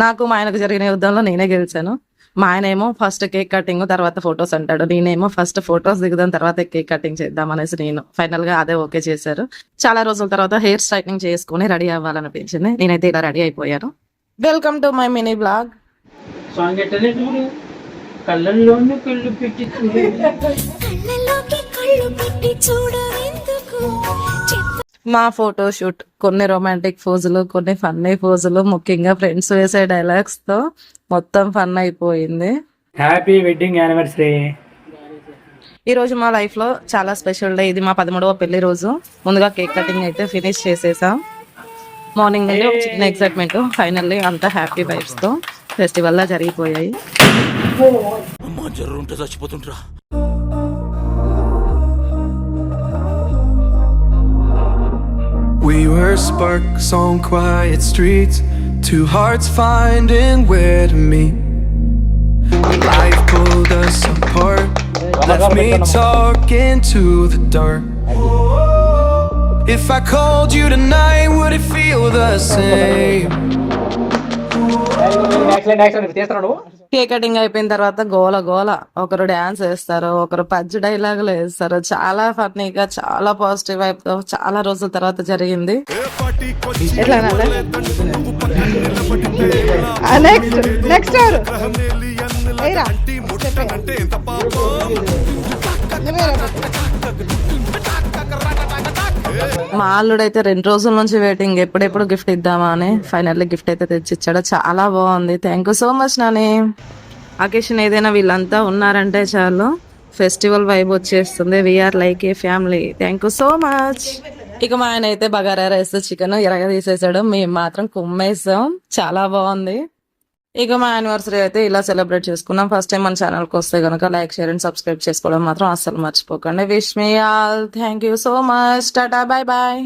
నాకు మా ఆయనకు జరిగిన యుద్ధంలో నేనే గెలిచాను. మా ఆయన ఏమో ఫస్ట్ కేక్ కటింగ్ తర్వాత ఫొటోస్ అంటాడు. నేనేమో ఫస్ట్ ఫొటోస్ దిగుదాం తర్వాత కేక్ కటింగ్ చేద్దాం అనేసి నేను ఫైనల్ గా అదే ఓకే చేశారు. చాలా రోజుల తర్వాత హెయిర్ స్ట్రైట్నింగ్ చేసుకుని రెడీ అవ్వాలనిపించింది. నేనైతే ఇలా రెడీ అయిపోయాను. Welcome to my mini blog. Song ఎట్టనే చూడు, కళ్ళల్లోని కళ్ళు పెట్టి మా ఫోటో షూట్ కొన్ని రొమాంటిక్ పోజులు, కొన్ని ఫన్నీ పోజులు, ముఖ్యంగా ఫ్రెండ్స్ వేసే డైలాగ్స్ తో మొత్తం ఫన్ అయిపోయింది. Happy wedding anniversary. ఈ రోజు మా లైఫ్ లో చాలా స్పెషల్ డే. ఇది మా 13వ పెళ్లి రోజు. ముందుగా కేక్ కటింగ్ అయితే ఫినిష్ చేసేసాం. మార్నింగ్ నుండి ఒక చిన్న ఎక్సైట్మెంట్, ఫైనల్లీ అంతా హ్యాపీ వైబ్స్ తో ఫెస్టివల్ లా జరిగిపోయాయి. We were sparks on quiet streets, two hearts finding where to meet. Life pulled us apart, left me talking to the dark. If I called you tonight, would it feel the same? Cake cutting అయిపోయిన తర్వాత గోల గోల, ఒకరు dance వేస్తారు, ఒకరు పద్య డైలాగులు వేస్తారు. చాలా ఫన్నీగా, చాలా పాజిటివ్ వైబ్ తో చాలా రోజుల తర్వాత జరిగింది. మా అల్లుడైతే 2 రోజుల నుంచి వెయిటింగ్, ఎప్పుడెప్పుడు గిఫ్ట్ ఇద్దామా అని. ఫైనల్లీ గిఫ్ట్ అయితే తెచ్చిచ్చాడు. చాలా బాగుంది. Thank you so much Nani. Occasion ఏదైనా వీళ్ళంతా ఉన్నారంటే చాలు ఫెస్టివల్ వైబ్ వచ్చేస్తుంది. We're like a family. Thank you so much. ఇక మా ఆయన అయితే బగారా రైస్ చికెన్ ఎరగ తీసేసాడు. మేము మాత్రం కుమ్మేసాం. చాలా బాగుంది. ఇక మా యానివర్సరీ అయితే ఇలా సెలబ్రేట్ చేసుకున్నాం. ఫస్ట్ టైం మన ఛానల్కి వస్తే కనుక లైక్, షేర్ అండ్ సబ్స్క్రైబ్ చేసుకోవడం మాత్రం అస్సలు మర్చిపోకండి. Wish me all. Thank you so much. Tata, bye bye.